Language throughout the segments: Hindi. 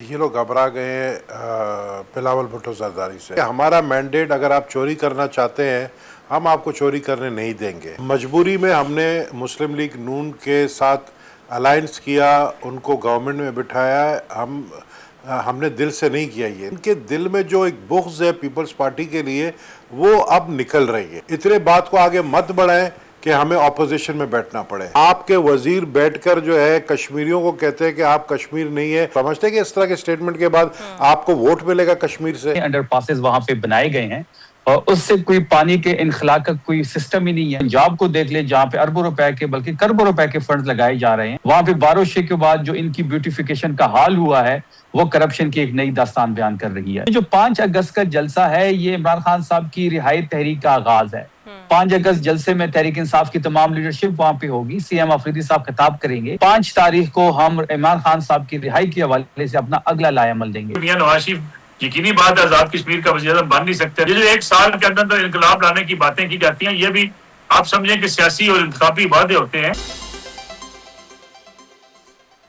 ये लोग घबरा गए बिलावल भुट्टो जरदारी से। हमारा मैंडेट, अगर आप चोरी करना चाहते हैं हम आपको चोरी करने नहीं देंगे। मजबूरी में हमने मुस्लिम लीग नून के साथ अलायंस किया, उनको गवर्नमेंट में बिठाया। हमने दिल से नहीं किया। ये इनके दिल में जो एक बुग़्ज़ है पीपल्स पार्टी के लिए, वो अब निकल रही है। इतने बात को आगे मत बढ़ाएं कि हमें ऑपोजिशन में बैठना पड़े। आपके वजीर बैठकर जो है कश्मीरियों को कहते हैं कि आप कश्मीर नहीं है। समझते हैं कि इस तरह के स्टेटमेंट के बाद आपको वोट मिलेगा कश्मीर से? अंडर पासेस वहां पे बनाए गए हैं और उससे कोई पानी के इनखला का कोई सिस्टम ही नहीं है। पंजाब को देख ले, जहाँ पे अरबों रुपए के बल्कि करोड़ों रुपए के फंड लगाए जा रहे हैं, वहां पे बारिश के बाद जो इनकी ब्यूटिफिकेशन का हाल हुआ है वो करप्शन की एक नई दास्तान बयान कर रही है। जो 5 अगस्त का जलसा है, ये इमरान खान साहब की रिहाई तहरीक का आगाज है। 5 अगस्त जलसे में तहरीक इंसाफ की तमाम लीडरशिप वहां पे होगी। सीएम अफरीदी साहब खिताब करेंगे। 5 तारीख को हम इमरान खान साहब की रिहाई के हवाले से अपना अगला लाएअमल देंगे। नवाज शरीफ यकीनी बात है आजाद कश्मीर का वज़ीर-ए-आज़म बन नहीं सकते। ये जो 1 साल के अंदर तो इनकलाब लाने की बातें की जाती हैं, ये भी आप समझें कि सियासी और इंतखाबी वादे होते हैं।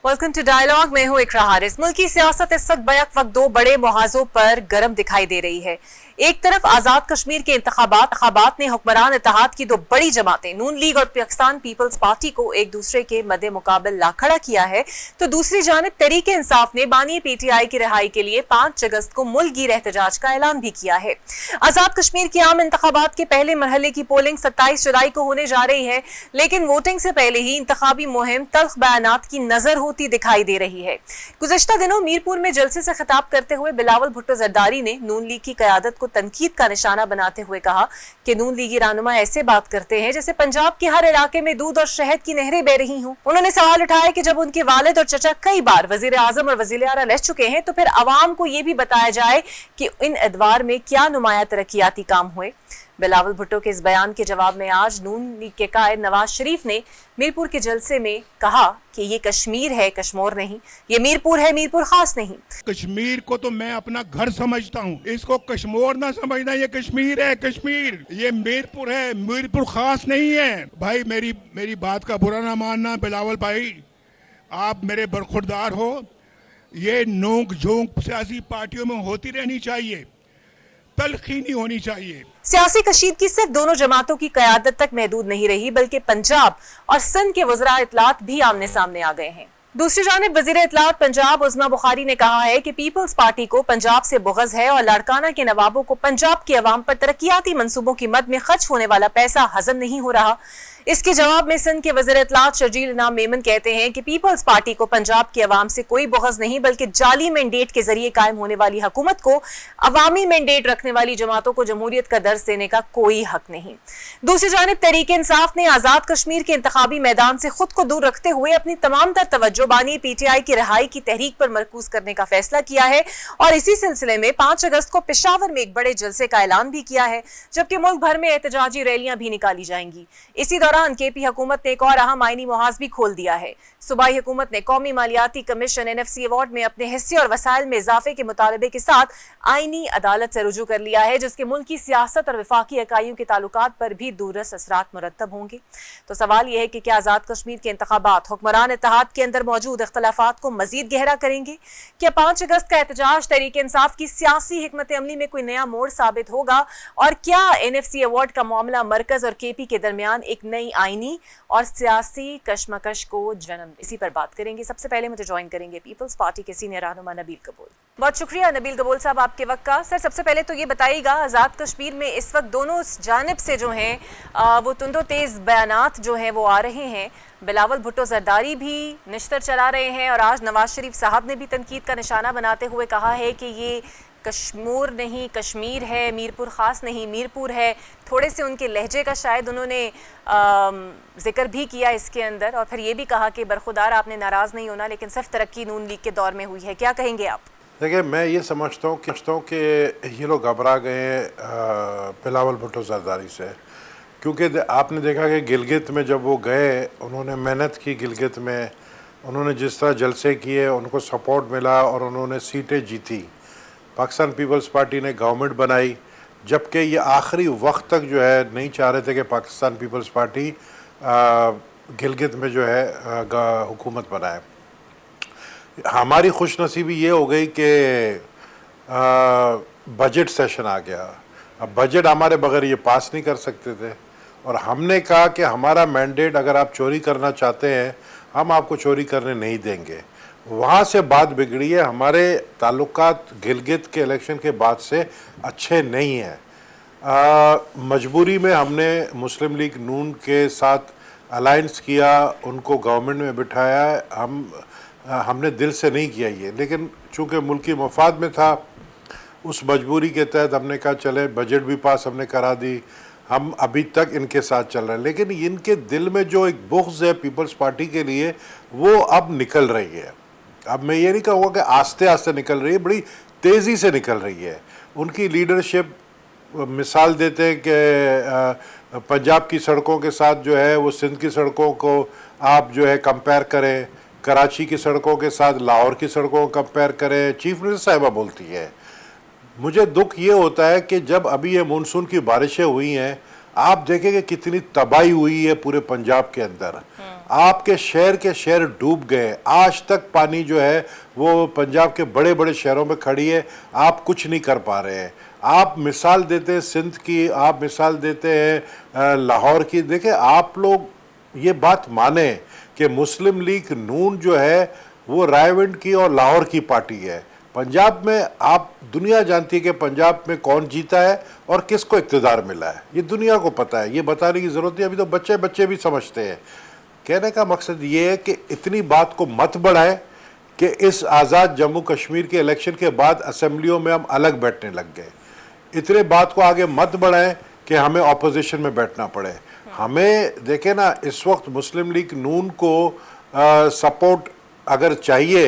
Welcome to dialogue. मैं हूं इकरा हारिस। मुल्क की सियासत इस वक्त 2 बड़े मुहाजों पर गर्म दिखाई दे रही है। एक तरफ आजाद कश्मीर के इंतखाबात ने हुक्मरान इत्तेहाद की 2 बड़ी जमातें नून लीग और पाकिस्तान पीपल्स पार्टी को एक दूसरे के मद्दे मुकाबल ला खड़ा किया है, तो दूसरी जानिब तहरीक इंसाफ ने बानी पीटीआई की रिहाई के लिए 5 अगस्त को मुल्कगीर एहतजाज का ऐलान भी किया है। आजाद कश्मीर की आम इंतखाबात के पहले मरहले की पोलिंग 27 जुलाई को होने जा रही है, लेकिन वोटिंग से पहले ही इंतखाबी मुहिम तल्ख बयानात की नजर होती दिखाई दे रही है। गुज़श्ता दिनों मीरपुर में जलसे से खिताब करते हुए बिलावल भुट्टो जरदारी ने नून लीग की क़यादत को तनकीद का निशाना बनाते हुए कहा कि नून लीगी रहनुमा ऐसे बात करते हैं जैसे पंजाब के हर इलाके में दूध और शहद की नहरें बह रही हों। उन्होंने सवाल उठाया कि जब उनके वालिद और चचा कई बार वजीर आजम और वजीर आला रह चुके हैं, तो फिर अवाम को यह भी बताया जाए कि इन अदवार में क्या नुमाया तरक्याती काम हुए। बिलावल भुट्टो के इस बयान के जवाब में आज नून लीग के कायद नवाज शरीफ ने मीरपुर के जलसे में कहा कि ये कश्मीर है, कश्मोर नहीं। ये मीरपुर है, मीरपुर खास नहीं। कश्मीर को तो मैं अपना घर समझता हूँ, इसको कश्मोर ना समझना। ये कश्मीर है, कश्मीर। ये मीरपुर है, मीरपुर खास नहीं है। भाई मेरी बात का बुरा ना मानना बिलावल भाई, आप मेरे बरखुरदार हो। ये नोक झोंक सियासी पार्टियों में होती रहनी चाहिए, तलखी नहीं होनी चाहिए। सियासी कशीदगी सिर्फ दोनों जमातों की कयादत तक महदूद नहीं रही, बल्कि पंजाब और सिंध के वज़रा इत्तलात भी आमने सामने आ गए हैं। दूसरी जानिब वज़ीर इत्तलात पंजाब उज़मा बुखारी ने कहा है कि पीपल्स पार्टी को पंजाब से बुग़्ज़ है और लाड़काना के नवाबों को पंजाब के अवाम पर तरक्याती मंसूबों की मद में खर्च होने वाला पैसा हजम नहीं हो रहा। इसके जवाब में सिंध के वज़ीर इत्तलात शर्जील इनाम मेमन कहते हैं कि पीपल्स पार्टी को पंजाब के अवाम से कोई बुग़्ज़ नहीं, बल्कि जाली मैंडेट के जरिए कायम होने वाली हुकूमत को अवामी मैंडेट रखने वाली जमातों को जमहूरियत का दर्ज देने का कोई हक नहीं। दूसरी जानिब तहरीक इंसाफ ने आजाद कश्मीर के इंतखाबी मैदान से खुद को दूर रखते हुए अपनी तमाम तर तवज्जो बानी पीटीआई की रिहाई की तहरीक पर मरकूज करने का फैसला किया है और इसी सिलसिले में 5 अगस्त को पेशावर में एक बड़े जलसे का ऐलान भी किया है, जबकि मुल्क भर में एहतजाजी रैलियां भी निकाली जाएंगी। इसी दौरान केपी हुकूमत ने एक और अहम आईनी मुहाज भी खोल दिया है। सूबाई हुकूमत ने कौमी मालियाती कमीशन एनएफसी अवार्ड में अपने हिस्से और वसाइल में इजाफे के मुतालबे के साथ आईनी अदालत से रुजू कर लिया है, जिसके मुल्की सियासत और वफाकी इकाइयों के ताल्लुकात पर भी दूररस असरात मुरतब होंगे। तो सवाल यह है कि क्या आजाद कश्मीर के इंतखाबात हुक्मरान इत्तेहाद के अंदर मौजूद इख्तलाफात को मजीद गहरा करेंगे? क्या 5 अगस्त का एहतजाज तहरीक इंसाफ की सियासी हिकमत अमली में कोई नया मोड़ साबित होगा? और क्या एनएफसी अवार्ड का मामला मरकज और केपी के दरमियान एक नई आईनी और सियासी कशमकश को जन्म? इसी पर बात करेंगे। सबसे पहले मुझे ज्वाइन करेंगे पीपल्स पार्टी के सीनियर रहनुमा नबील कबूल। बहुत शुक्रिया नबील कबूल साहब आपके वक्त का। सर, सबसे पहले तो ये बताइएगा, आज़ाद कश्मीर में इस वक्त दोनों जानिब से जो हैं वो तुंदो तेज़ बयानात जो हैं वो आ रहे हैं। बिलावल भुट्टो जरदारी भी निश्तर चला रहे हैं और आज नवाज शरीफ साहब ने भी तनकीद का निशाना बनाते हुए कहा है कि ये कश्मीर नहीं, कश्मीर है, मीरपुर ख़ास नहीं, मीरपुर है। थोड़े से उनके लहजे का शायद उन्होंने जिक्र भी किया इसके अंदर, और फिर ये भी कहा कि बरखुदार आपने नाराज़ नहीं होना, लेकिन सिर्फ तरक्की नून लीग के दौर में हुई है। क्या कहेंगे आप? देखिए, मैं ये समझता हूँ कि ये लोग घबरा गए बिलावल भुट्टो जरदारी से, क्योंकि आपने देखा कि गिलगित में जब वो गए, उन्होंने मेहनत की। गिलगित में उन्होंने जिस तरह जलसे किए, उनको सपोर्ट मिला और उन्होंने सीटें जीती। पाकिस्तान पीपल्स पार्टी ने गवर्नमेंट बनाई, जबकि ये आखिरी वक्त तक जो है नहीं चाह रहे थे कि पाकिस्तान पीपल्स पार्टी गिलगित में जो है हुकूमत बनाए। हमारी खुशनसीबी ये हो गई कि बजट सेशन आ गया। अब बजट हमारे बगैर ये पास नहीं कर सकते थे और हमने कहा कि हमारा मैंडेट अगर आप चोरी करना चाहते हैं हम आपको चोरी करने नहीं देंगे। वहाँ से बात बिगड़ी है। हमारे ताल्लुकात गिलगित के इलेक्शन के बाद से अच्छे नहीं हैं। मजबूरी में हमने मुस्लिम लीग नून के साथ अलायंस किया, उनको गवर्नमेंट में बिठाया। हमने दिल से नहीं किया ये, लेकिन चूँकि मुल्की मफाद में था उस मजबूरी के तहत हमने कहा चले, बजट भी पास हमने करा दी। हम अभी तक इनके साथ चल रहे हैं, लेकिन इनके दिल में जो एक बुग़्ज़ है पीपल्स पार्टी के लिए वो अब निकल रही है। अब मैं ये नहीं कहूँगा कि आस्ते आस्ते निकल रही है, बड़ी तेज़ी से निकल रही है। उनकी लीडरशिप मिसाल देते हैं कि पंजाब की सड़कों के साथ जो है वो सिंध की सड़कों को आप जो है कंपेयर करें, कराची की सड़कों के साथ लाहौर की सड़कों को कंपेयर करें। चीफ मिनिस्टर साहिबा बोलती है। मुझे दुख ये होता है कि जब अभी ये मानसून की बारिशें हुई हैं, आप देखेंगे कितनी तबाही हुई है पूरे पंजाब के अंदर। आपके शहर डूब गए। आज तक पानी जो है वो पंजाब के बड़े बड़े शहरों में खड़ी है, आप कुछ नहीं कर पा रहे हैं। आप मिसाल देते हैं सिंध की, आप मिसाल देते हैं लाहौर की। देखें, आप लोग ये बात माने कि मुस्लिम लीग नून जो है वो रायविंड की और लाहौर की पार्टी है। पंजाब में आप दुनिया जानती है कि पंजाब में कौन जीता है और किसको इक़्तिदार मिला है, ये दुनिया को पता है। ये बताने की ज़रूरत नहीं, अभी तो बच्चे भी समझते हैं। कहने का मकसद ये है कि इतनी बात को मत बढ़ाएं कि इस आज़ाद जम्मू कश्मीर के इलेक्शन के बाद असेंबलियों में हम अलग बैठने लग गए। इतने बात को आगे मत बढ़ाएं कि हमें ऑपोजिशन में बैठना पड़े। हमें देखें ना, इस वक्त मुस्लिम लीग नून को सपोर्ट अगर चाहिए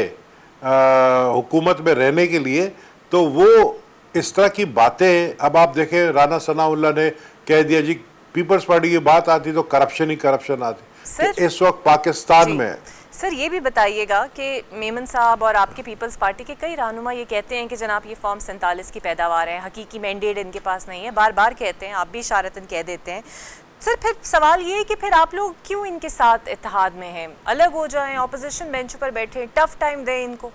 हुकूमत में रहने के लिए, तो वो इस तरह की बातें, अब आप देखें राना सनाउल्लाह ने कह दिया जी पीपल्स पार्टी की बात आती तो करप्शन ही करप्शन आती। सर, इस वक्त पाकिस्तान में सर ये भी बताइएगा कि मेमन साहब और आपके पीपल्स पार्टी के कई रहनुमा ये कहते हैं कि जनाब ये फॉर्म 47 की पैदावार है, हकीकी मैंडेट इनके पास नहीं है, बार बार कहते हैं, आप भी इशारतन कह देते हैं। सर फिर सवाल ये है कि फिर आप लोग क्यों इनके साथ इत्तेहाद में हैं? अलग हो जाएं, ऑपोजिशन बेंच पर बैठे, टफ टाइम दें इनको।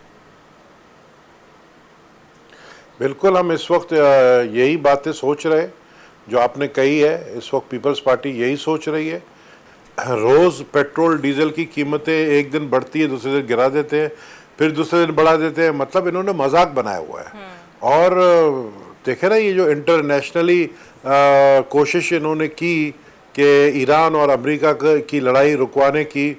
बिल्कुल, हम इस वक्त यही बातें सोच रहे हैं जो आपने कही है। इस वक्त पीपल्स पार्टी यही सोच रही है। रोज़ पेट्रोल डीजल की कीमतें एक दिन बढ़ती है, दूसरे दिन गिरा देते हैं, फिर दूसरे दिन बढ़ा देते हैं। मतलब इन्होंने मजाक बनाया हुआ है। और देखे ना, ये जो इंटरनेशनली कोशिश इन्होंने की कि ईरान और अमेरिका की लड़ाई रुकवाने की,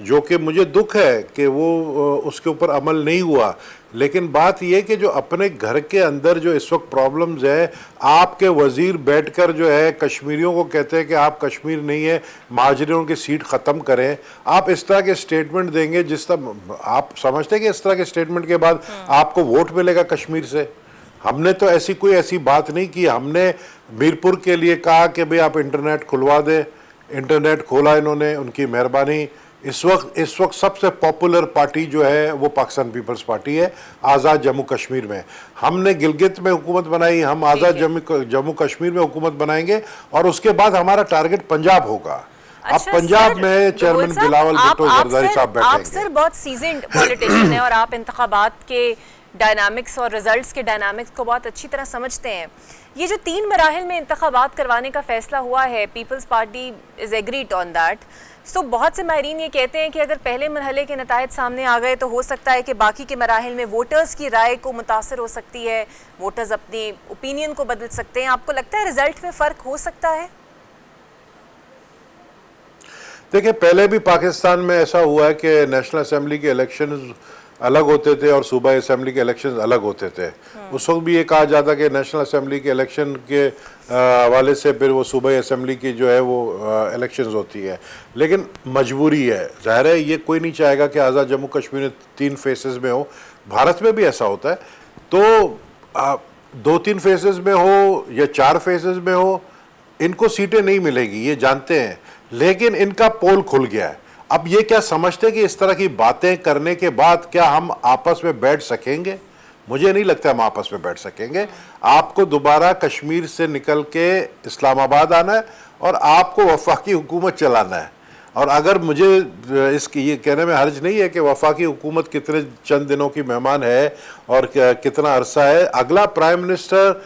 जो कि मुझे दुख है कि वो उसके ऊपर अमल नहीं हुआ। लेकिन बात यह कि जो अपने घर के अंदर जो इस वक्त प्रॉब्लम्स है, आपके वजीर बैठकर जो है कश्मीरियों को कहते हैं कि आप कश्मीर नहीं है, महाजरों की सीट ख़त्म करें। आप इस तरह के स्टेटमेंट देंगे जिस तरह आप समझते हैं कि इस तरह के स्टेटमेंट के बाद आपको वोट मिलेगा कश्मीर से। हमने तो ऐसी बात नहीं की। हमने मीरपुर के लिए कहा कि भाई आप इंटरनेट खुलवा दें, इंटरनेट खोला इन्होंने, उनकी मेहरबानी। इस वक्त सबसे पॉपुलर पार्टी जो है वो पाकिस्तान पीपल्स पार्टी है आज़ाद जम्मू कश्मीर में। हमने गिलगित में हुकूमत बनाई, हम आज़ाद जम्मू कश्मीर में हुकूमत बनाएंगे और उसके बाद हमारा टारगेट पंजाब होगा। अब पंजाब में चेयरमैन बिलावल भुट्टो जरदारी साहब बैठेंगे। आप सर बहुत सीजन्ड पॉलिटिशियन हैं और आप इंतखाबात के डायनामिक्स और रिजल्ट्स के डायनामिक्स को बहुत अच्छी तरह समझते हैं। ये जो 3 मराहिल में इंतखाबात करवाने का फैसला हुआ है, people's party is agreed on that. So बहुत से माहिरीन ये कहते हैं कि अगर पहले मरहले के नतायज सामने आ गए तो हो सकता है कि बाकी के मराहिल में वोटर्स की राय को मुतासर हो सकती है, वोटर्स अपनी ओपिनियन को बदल सकते हैं। आपको लगता है रिजल्ट में फ़र्क हो सकता है? देखिए, पहले भी पाकिस्तान में ऐसा हुआ है कि नेशनल असेंबली के इलेक्शन अलग होते थे और सूबाई असेंबली के इलेक्शन अलग होते थे। उस वक्त भी ये कहा जाता कि नेशनल असेंबली के इलेक्शन के हवाले से फिर वो सूबाई असेंबली की जो है वो इलेक्शंस होती है। लेकिन मजबूरी है, ज़ाहिर है ये कोई नहीं चाहेगा कि आज़ाद जम्मू कश्मीर में 3 फेसेस में हो। भारत में भी ऐसा होता है, तो 2-3 फेसेस में हो या 4 फेसेस में हो, इनको सीटें नहीं मिलेगी, ये जानते हैं। लेकिन इनका पोल खुल गया है। अब ये क्या समझते कि इस तरह की बातें करने के बाद क्या हम आपस में बैठ सकेंगे? मुझे नहीं लगता हम आपस में बैठ सकेंगे। आपको दोबारा कश्मीर से निकल के इस्लामाबाद आना है और आपको वफाकी हुकूमत चलाना है। और अगर मुझे इसकी ये कहने में हर्ज नहीं है कि वफाकी हुकूमत कितने चंद दिनों की मेहमान है और कितना अरसा है, अगला प्राइम मिनिस्टर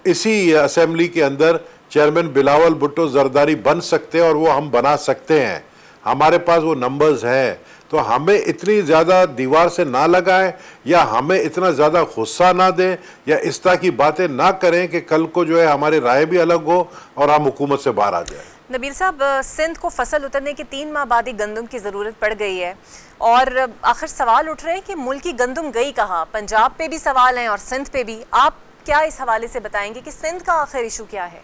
इसी असेंबली के अंदर चेयरमैन बिलावल भुट्टो जरदारी बन सकते हैं और वो हम बना सकते हैं, हमारे पास वो नंबर्स हैं। तो हमें इतनी ज़्यादा दीवार से ना लगाएं या हमें इतना ज़्यादा गुस्सा ना दें या इस तरह की बातें ना करें कि कल को जो है हमारी राय भी अलग हो और हम हुकूमत से बाहर आ जाएं। नबील साहब, सिंध को फसल उतरने के 3 माह बाद ही गंदम की ज़रूरत पड़ गई है और आखिर सवाल उठ रहे हैं कि मुल्क की गंदम गई कहाँ। पंजाब पे भी सवाल हैं और सिंध पे भी। आप क्या इस हवाले से बताएंगे कि सिंध का आखिर इशू क्या है?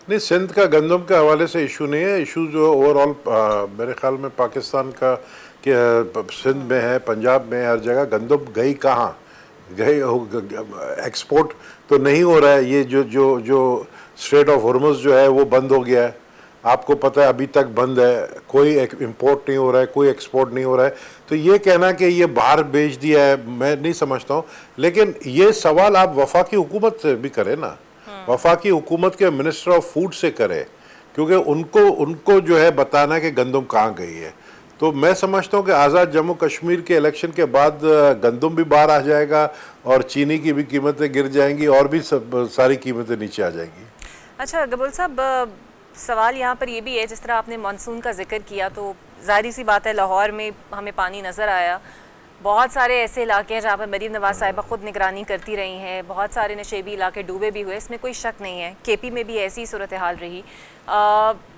नहीं, सिंध का गंदम के हवाले से इशू नहीं है। इशू जो ओवरऑल मेरे ख्याल में पाकिस्तान का कि सिंध में है, पंजाब में, हर जगह गंदम गई कहाँ, गई एक्सपोर्ट तो नहीं हो रहा है। ये जो स्ट्रेट ऑफ हॉर्मुज़ जो है वो बंद हो गया है, आपको पता है, अभी तक बंद है, कोई इंपोर्ट नहीं हो रहा है, कोई एक्सपोर्ट नहीं हो रहा है। तो ये कहना कि ये बाहर बेच दिया है, मैं नहीं समझता हूँ। लेकिन ये सवाल आप वफाकी हुकूमत से भी करें ना, वफाकी हुकूमत के मिनिस्टर ऑफ फूड से करें, क्योंकि उनको जो है बताना कि गंदम कहाँ गई है। तो मैं समझता हूँ कि आज़ाद जम्मू कश्मीर के इलेक्शन के बाद गंदम भी बाहर आ जाएगा और चीनी की भी कीमतें गिर जाएंगी और भी सारी कीमतें नीचे आ जाएंगी। अच्छा गबूल साहब, सवाल यहाँ पर ये भी है, जिस तरह आपने मानसून का जिक्र किया तो जाहिर सी बात है लाहौर में हमें पानी नज़र आया। बहुत सारे ऐसे इलाके हैं जहाँ पर मरीम नवाज साहिबा खुद निगरानी करती रही हैं, बहुत सारे नशेबी इलाके डूबे भी हुए, इसमें कोई शक नहीं है। केपी में भी ऐसी सूरत हाल रही।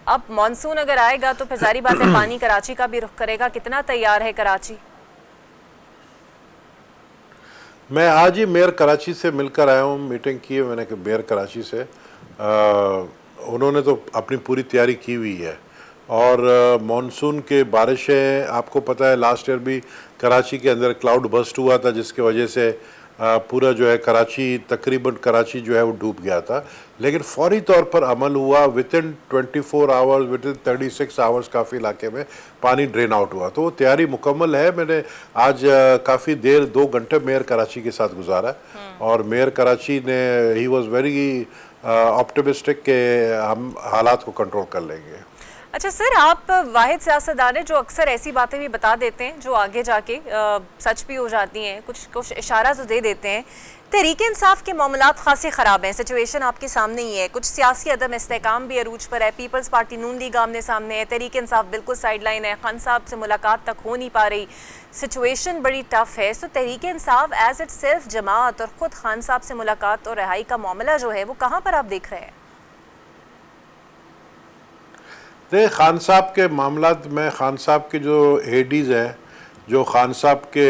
अब मानसून अगर आएगा तो फिर जारी बात है पानी कराची का भी रुख करेगा। कितना तैयार है कराची? मैं आज ही मेयर कराची से मिलकर आया हूँ, मीटिंग की है मैंने कि मेयर कराची से। उन्होंने तो अपनी पूरी तैयारी की हुई है और मानसून के बारिशें, आपको पता है लास्ट ईयर भी कराची के अंदर क्लाउड बस्ट हुआ था जिसकी वजह से पूरा जो है कराची, तकरीबन कराची जो है वो डूब गया था। लेकिन फौरी तौर पर अमल हुआ, with in 24 hours, with in 36 hours काफ़ी इलाके में पानी ड्रेन आउट हुआ। तो वो तैयारी मुकम्मल है। मैंने आज काफ़ी देर 2 घंटे मेयर कराची के साथ गुजारा और मेयर कराची ने ही वॉज वेरी ऑप्टिमिस्टिक कि हम हालात को कंट्रोल कर लेंगे। अच्छा सर, आप वाहिद सियासतदान हैं जो अक्सर ऐसी बातें भी बता देते हैं जो आगे जाके सच भी हो जाती हैं, कुछ इशारा तो दे देते हैं। तहरीक इंसाफ के मामलात खासे ख़राब हैं, सिचुएशन आपके सामने ही है। कुछ सियासी अदम इस्तेकाम भी अरूज पर है। पीपल्स पार्टी नून लीग आमने सामने है, तहरीक इंसाफ बिल्कुल साइड लाइन है, खान साहब से मुलाकात तक हो नहीं पा रही, सिचुएशन बड़ी टफ है। सो Tehreek Insaf as it self, जमात और ख़ुद खान साहब से मुलाकात और रिहाई का मामला जो है वो कहाँ पर आप देख रहे हैं? देख, खान साहब के मामलात में खान साहब के जो एडीज़ हैं, जो खान साहब के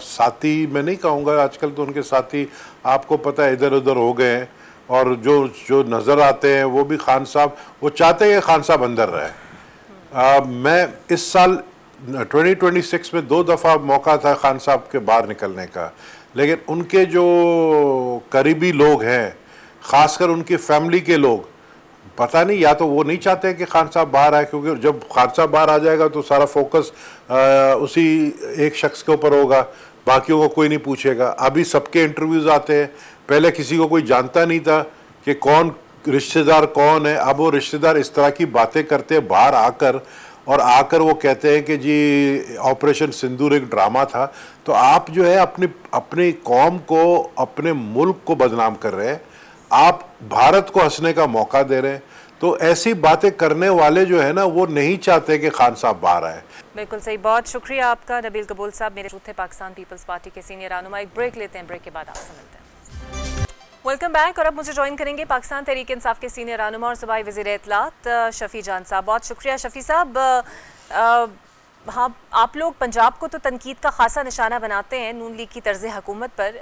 साथी, मैं नहीं कहूँगा, आजकल तो उनके साथी आपको पता है इधर उधर हो गए हैं और जो नज़र आते हैं वो भी खान साहब, वो चाहते हैं खान साहब अंदर रहे। मैं इस साल 2026 में 2 दफ़ा मौका था खान साहब के बाहर निकलने का, लेकिन उनके जो करीबी लोग हैं, ख़ासकर उनकी फैमिली के लोग, पता नहीं, या तो वो नहीं चाहते कि खान साहब बाहर आए, क्योंकि जब खान साहब बाहर आ जाएगा तो सारा फोकस उसी एक शख्स के ऊपर होगा, बाकियों को कोई नहीं पूछेगा। अभी सबके इंटरव्यूज़ आते हैं, पहले किसी को कोई जानता नहीं था कि कौन रिश्तेदार कौन है, अब वो रिश्तेदार इस तरह की बातें करते हैं बाहर आकर वो कहते हैं कि जी ऑपरेशन सिंदूर एक ड्रामा था। तो आप जो है अपनी कौम को, अपने मुल्क को बदनाम कर रहे हैं, आप भारत को हंसने का मौका दे रहे हैं। तो ऐसी बातें करने वाले जो है ना, वो नहीं चाहते कि खान साहब बाहर आए। बिल्कुल सही, बहुत शुक्रिया आपका नबील कबूल साहब, मेरे थे पाकिस्तान पीपल्स पार्टी के सीनियर रहनुमा। एक ब्रेक लेते हैं, ब्रेक के बाद आपसे मिलते हैं। Welcome back. और अब मुझे ज्वाइन करेंगे पाकिस्तान तहरीक इंसाफ के सीनियर रहनुमा और सूबाई वज़ीर इत्तलात शफी जान साहब। बहुत शुक्रिया शफी साहब। हाँ, आप लोग पंजाब को तो तनकीद का खासा निशाना बनाते हैं नून लीग की तर्ज़ हुकूमत पर,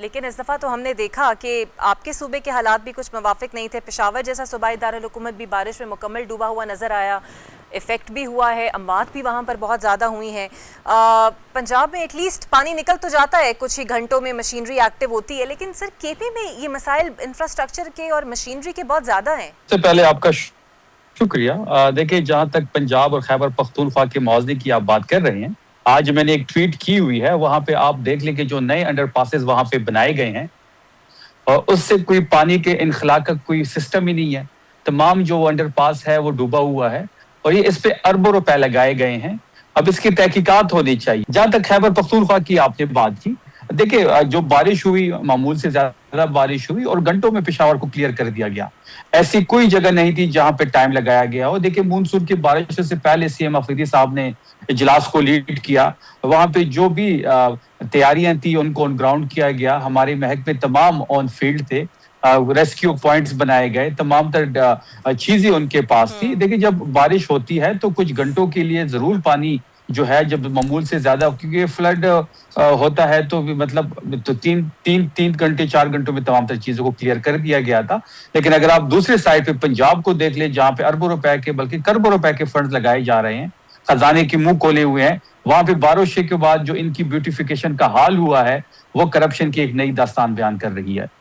लेकिन इस दफ़ा तो हमने देखा कि आपके सूबे के हालात भी कुछ मुवाफिक नहीं थे। पेशावर जैसा सूबाई दारुल हुकूमत भी बारिश में मुकम्मल डूबा हुआ नज़र आया, इफ़ेक्ट भी हुआ है, अमवात भी वहाँ पर बहुत ज़्यादा हुई हैं। पंजाब में एटलीस्ट पानी निकल तो जाता है, कुछ ही घंटों में मशीनरी एक्टिव होती है, लेकिन सर केपी में ये मसाइल इंफ्रास्ट्रक्चर के और मशीनरी के बहुत ज़्यादा हैं। सबसे पहले आपका शुक्रिया। देखिए, जहाँ तक पंजाब और खैबर पख्तूनख्वा के मौजूदगी की आप बात कर रहे हैं, आज मैंने एक ट्वीट की हुई है, वहाँ पे आप देख लें कि जो नए अंडरपासेस वहाँ पे बनाए गए हैं, और उससे कोई पानी के इनखला का कोई सिस्टम ही नहीं है। तमाम जो अंडरपास है वो डूबा हुआ है और ये इस पे अरबों रुपए लगाए गए हैं। अब इसकी तहकीकात होनी चाहिए। जहां तक खैबर पख्तूनख्वा की आपने बात की, देखिए जो बारिश हुई मामूल से ज्यादा बारिश हुई और घंटों में पेशावर को क्लियर कर दिया गया। ऐसी कोई जगह नहीं थी जहां पे टाइम लगाया गया हो। देखिए मानसून की बारिश से पहले सीएम अफरीदी साहब ने इजलास को लीड किया। वहां पे जो भी तैयारियां थी उनको ऑन ग्राउंड किया गया। हमारे महकमे तमाम ऑन फील्ड थे, रेस्क्यू पॉइंट्स बनाए गए, तमाम तरह चीजें उनके पास थी। देखिए जब बारिश होती है तो कुछ घंटों के लिए जरूर पानी जो है जब मामूल से ज्यादा, क्योंकि फ्लड होता है तो मतलब तो तीन घंटे 4 घंटों में तमाम तरह चीजों को क्लियर कर दिया गया था। लेकिन अगर आप दूसरे साइड पे पंजाब को देख ले, जहां पे अरबों रुपए के बल्कि करोड़ों रुपए के फंड लगाए जा रहे हैं, खजाने के मुंह खोले हुए हैं, वहां पे बारिश के बाद जो इनकी ब्यूटिफिकेशन का हाल हुआ है वो करप्शन की एक नई दास्तान बयान कर रही है।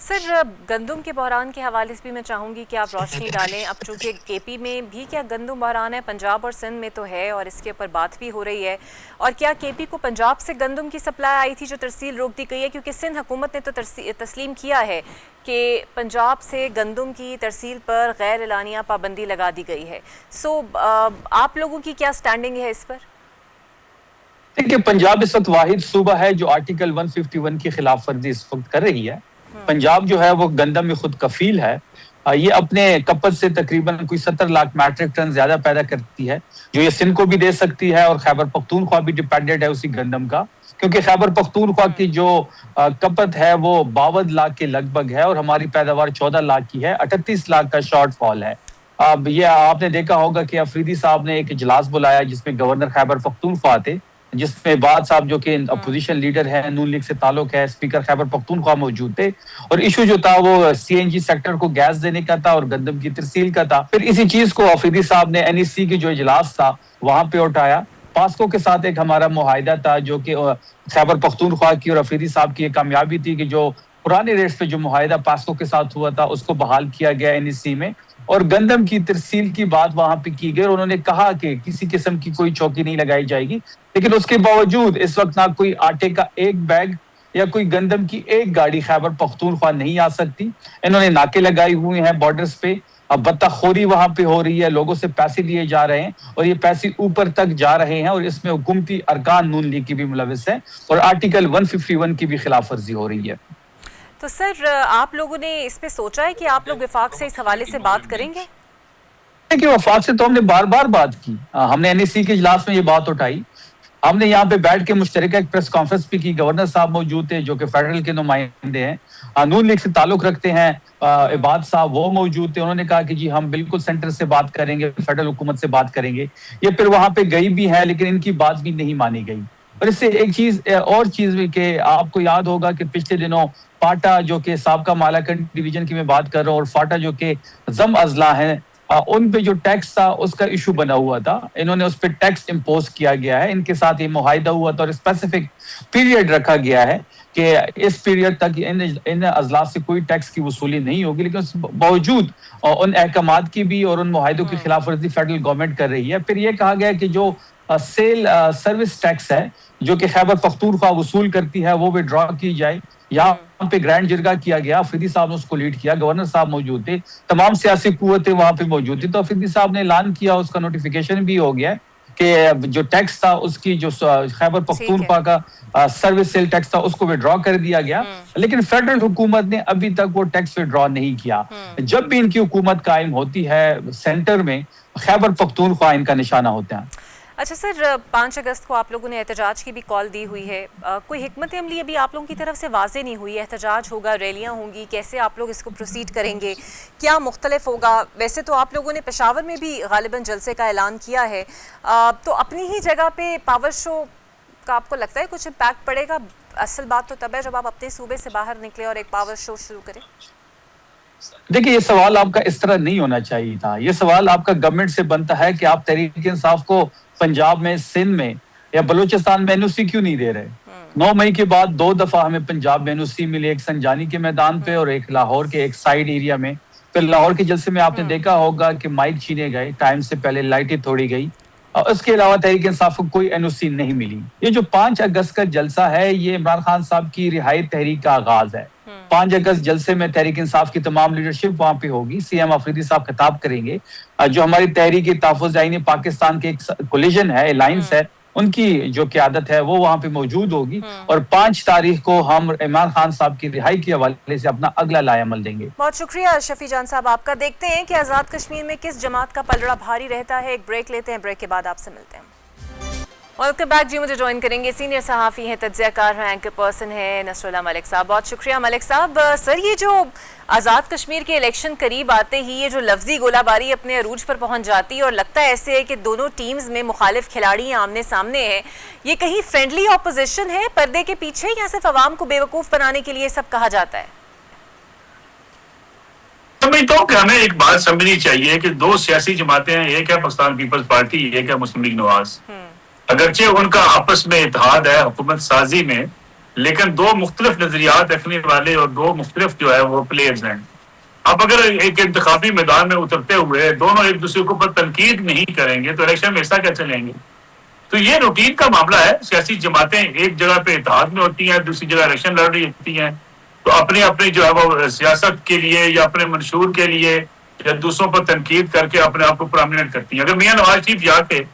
सर गंदम के बहरान के हवाले से भी मैं चाहूँगी कि आप रोशनी डालें। अब चूँकि केपी में भी क्या गंदम बहरान है, पंजाब और सिंध में तो है और इसके ऊपर बात भी हो रही है। और क्या केपी को पंजाब से गंदम की सप्लाई आई थी जो तरसील रोक दी गई है? क्योंकि सिंध हुकूमत ने तो तस्लीम किया है कि पंजाब से गंदम की तरसील पर गैर एलानिया पाबंदी लगा दी गई है। सो आप लोगों की क्या स्टैंडिंग है इस पर? देखिए पंजाब इस वक्त वाहिद सूबा है जो आर्टिकल 151 की खिलाफ वर्जी इस वक्त कर रही है। पंजाब जो है वो गंदम में खुद कफील है। ये अपने कपत से तकरीबन कोई 70 लाख मैट्रिक टन ज्यादा पैदा करती है, जो ये सिंध को भी दे सकती है और खैबर पख्तूनख्वा भी डिपेंडेंट है उसी गंदम का, क्योंकि खैबर पख्तूनख्वा की जो कपत है वो 52 लाख के लगभग है और हमारी पैदावार 14 लाख की है। 38 लाख का शॉर्टफॉल है। अब ये आपने देखा होगा कि अफरीदी साहब ने एक इजलास बुलाया जिसमें गवर्नर खैबर पख्तूनख्वा थे, जिसमें बाद साहब जो कि अपोजिशन लीडर है, नून लीग से ताल्लुक है, स्पीकर खैबर पख्तूनख्वा मौजूद थे और इशू जो था वो सीएनजी सेक्टर को गैस देने का था और गंदम की तरसील का था। फिर इसी चीज को अफरीदी साहब ने एनईसी की जो इजलास था वहां पे उठाया। पास्को के साथ एक हमारा मुआहिदा था जो कि खैबर पख्तूनख्वा की और अफरीदी साहब की एक कामयाबी थी कि जो पुराने रेट्स पे जो मुआहिदा पास्को के साथ हुआ था उसको बहाल किया गया एनईसी में और गंदम की तरसील की बात वहां पे की गई और उन्होंने कहा कि किसी किस्म की कोई चौकी नहीं लगाई जाएगी। लेकिन उसके बावजूद इस वक्त ना कोई आटे का एक बैग या कोई गंदम की एक गाड़ी खैबर पख्तूनख्वा नहीं आ सकती। इन्होंने नाके लगाए हुए हैं बॉर्डर्स पे। अब बत्ताखोरी वहां पे हो रही है, लोगों से पैसे लिए जा रहे हैं और ये पैसे ऊपर तक जा रहे हैं और इसमें हुकूमती अरकान नून लीग की भी मुलविस है और आर्टिकल 151 की भी खिलाफ वर्जी हो रही है। तो सर आप लोगों ने इस पे सोचा है कि आप लोग वफाक से इस हवाले से बात करेंगे? देखिए वफाक से तो हमने बार बार बात की। हमने एनईसी के इजलास में ये बात उठाई। हमने यहाँ पे बैठ के मुश्तरका एक प्रेस कॉन्फ्रेंस भी की। गवर्नर साहब मौजूद थे जो कि फेडरल के नुमाइंदे हैं, नून लीग से ताल्लुक रखते हैं, इबाद साहब वो मौजूद थे। उन्होंने कहा कि जी हम बिल्कुल सेंटर से बात करेंगे, फेडरल हुकूमत से बात करेंगे। ये फिर वहां पे गई भी है लेकिन इनकी बात भी नहीं मानी गई। और इससे एक चीज और चीज भी कि आपको याद होगा कि पिछले दिनों फाटा जो कि साबका मालाकंड डिवीजन की मैं बात कर रहा हूँ और फाटा जो कि जम अजला है, उन पे जो टैक्स था उसका इशू बना हुआ था। इन्होंने उस पर टैक्स इम्पोज किया गया है। इनके साथ ये मुआहिदा हुआ था और स्पेसिफिक पीरियड रखा गया है कि इस पीरियड तक इन अजला से कोई टैक्स की वसूली नहीं होगी। लेकिन उस बावजूद उन अहकामात की भी और उन मुआहिदों की खिलाफ वर्जी फेडरल गवर्नमेंट कर रही है। फिर ये कहा गया कि जो सेल सर्विस टैक्स है जो कि खैबर पख्तूनख्वा वसूल करती है वो विड्रॉ की जाए। यहाँ पे ग्रैंड जिरगा किया गया, अफरीदी साहब ने उसको लीड किया, गवर्नर साहब मौजूद थे, तमाम सियासी कुव्वतें वहां पे मौजूद थी। तो अफरीदी साहब ने ऐलान किया, उसका नोटिफिकेशन भी हो गया कि जो टैक्स था उसकी जो खैबर पख्तूनख्वा का सर्विस सेल टैक्स था उसको विड्रॉ कर दिया गया। लेकिन फेडरल हुकूमत ने अभी तक वो टैक्स विड्रॉ नहीं किया। जब भी इनकी हुकूमत कायम होती है सेंटर में, खैबर पख्तूनख्वा इनका निशाना होता है। अच्छा सर, 5 अगस्त को आप लोगों ने एहतजाज की भी कॉल दी हुई है। कोई हिकमत अमली अभी आप लोगों की तरफ से वाज़े नहीं हुई है? एहतजाज होगा, रैलियां होंगी, कैसे आप लोग इसको प्रोसीड करेंगे, क्या मुख्तलिफ होगा? वैसे तो आप लोगों ने पेशावर में भी गालिबन जलसे का ऐलान किया है, तो अपनी ही जगह पे पावर शो का आपको लगता है कुछ इम्पैक्ट पड़ेगा? असल बात तो तब है जब आप अपने सूबे से बाहर निकले और एक पावर शो शुरू करें। देखिए ये सवाल आपका इस तरह नहीं होना चाहिए था। ये सवाल आपका गवर्नमेंट से बनता है कि आप तहरीक इंसाफ को पंजाब में, सिंध में या बलूचिस्तान में एनओसी क्यों नहीं दे रहे? 9 मई के बाद 2 दफा हमें पंजाब में एनओसी मिली, एक संजानी के मैदान पे और एक लाहौर के एक साइड एरिया में। फिर लाहौर के जलसे में आपने देखा होगा कि माइक छीने गए, टाइम से पहले लाइटें तोड़ी गई और उसके अलावा तहरीक इंसाफ को कोई एनओसी नहीं मिली। ये जो 5 अगस्त का जलसा है ये इमरान खान साहब की रिहाई तहरीक का आगाज है। 5 अगस्त जलसे में तहरीक इंसाफ की तमाम लीडरशिप वहां पे होगी। सीएम अफरीदी साहब खिताब करेंगे। जो हमारी तहरीक तहफ़्फ़ुज़ आईन पाकिस्तान के एक कोलिजन है, अलायंस है, उनकी जो क़यादत है वो वहां पे मौजूद होगी। और 5 तारीख को हम इमरान खान साहब की रिहाई के हवाले से अपना अगला लाएअमल देंगे। बहुत शुक्रिया शफी जान साहब आपका। देखते हैं कि आज़ाद कश्मीर में किस जमात का पलड़ा भारी रहता है। एक ब्रेक लेते हैं, ब्रेक के बाद आपसे मिलते हैं। वेलकम बैक जी। मुझे ज्वाइन करेंगे सीनियर सहाफ़ी हैं, तज्ज़ियाकार हैं, एंकर पर्सन है नसरुल्लाह मलिक साहब। बहुत शुक्रिया मलिक साहब। सर, ये जो आज़ाद कश्मीर के इलेक्शन करीब आते ही ये जो लफ्जी गोलाबारी अपने अरूज पर पहुंच जाती है और लगता है ऐसे है कि दोनों टीम्स में मुखालिफ खिलाड़ी आमने सामने हैं, ये कहीं फ्रेंडली ऑपोजिशन है पर्दे के पीछे, या सिर्फ अवाम को बेवकूफ़ बनाने के लिए सब कहा जाता है? समझता हूँ कि हमें एक बात समझनी चाहिए कि दो सियासी जमातें हैं, एक है पाकिस्तान पीपल्स पार्टी, एक है मुस्लिम लीग नवाज। अगरचे उनका आपस में इत्तेहाद है हुकूमत साजी में, लेकिन दो मुख्तलिफ नजरियात रखने वाले और दो मुख्तलिफ जो है वो प्लेयर्स हैं। अब अगर एक इंतखाबी मैदान में उतरते हुए दोनों एक दूसरे के ऊपर तनकीद नहीं करेंगे तो इलेक्शन में हिस्सा क्या चलेंगे? तो ये रूटीन का मामला है। सियासी जमातें एक जगह पे इत्तेहाद में होती हैं, दूसरी जगह इलेक्शन लड़ रही होती हैं, तो अपनी अपनी जो है वो सियासत के लिए या अपने मंशूर के लिए या दूसरों पर तनकीद करके अपने आप को प्रोमिनेंट करती हैं। अगर मियां नवाज शरीफ जाके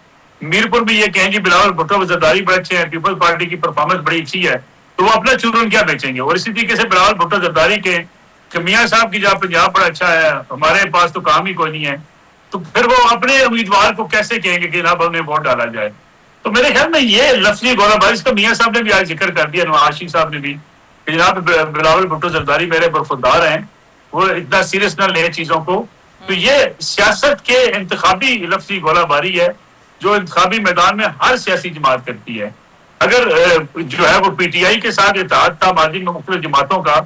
मीरपुर में ये कहें कि बिलावल भुट्टो वज़ीरदारी बड़े अच्छे हैं, पीपल्स पार्टी की परफॉर्मेंस बड़ी अच्छी है, तो वो अपना चूरन क्या बेचेंगे? और इसी तरीके से बिलावल भुट्टो वज़ीरदारी के कि मियां साहब की जहाँ पंजाब बड़ा अच्छा है, हमारे पास तो काम ही कोई नहीं है, तो फिर वो अपने उम्मीदवार को कैसे कहेंगे कि जनाब हमने वोट डाला जाए? तो मेरे ख्याल में ये लफ्जी गोलाबारी, इसका मियां साहब ने भी आज जिक्र कर दिया, नवाज शरीफ साहब ने भी, कि जनाब बिलावल भुट्टो वज़ीरदारी मेरे बरखुरदार हैं, वो इतना सीरियस न ले चीजों को। तो ये सियासत के इंतखाबी लफ्जी गोलाबारी है जो इंतखाबी मैदान में हर सियासी जमात करती है। अगर जो है वो पीटीआई के साथ इत्तेहाद था माजी में मुख्तलिफ जमातों का,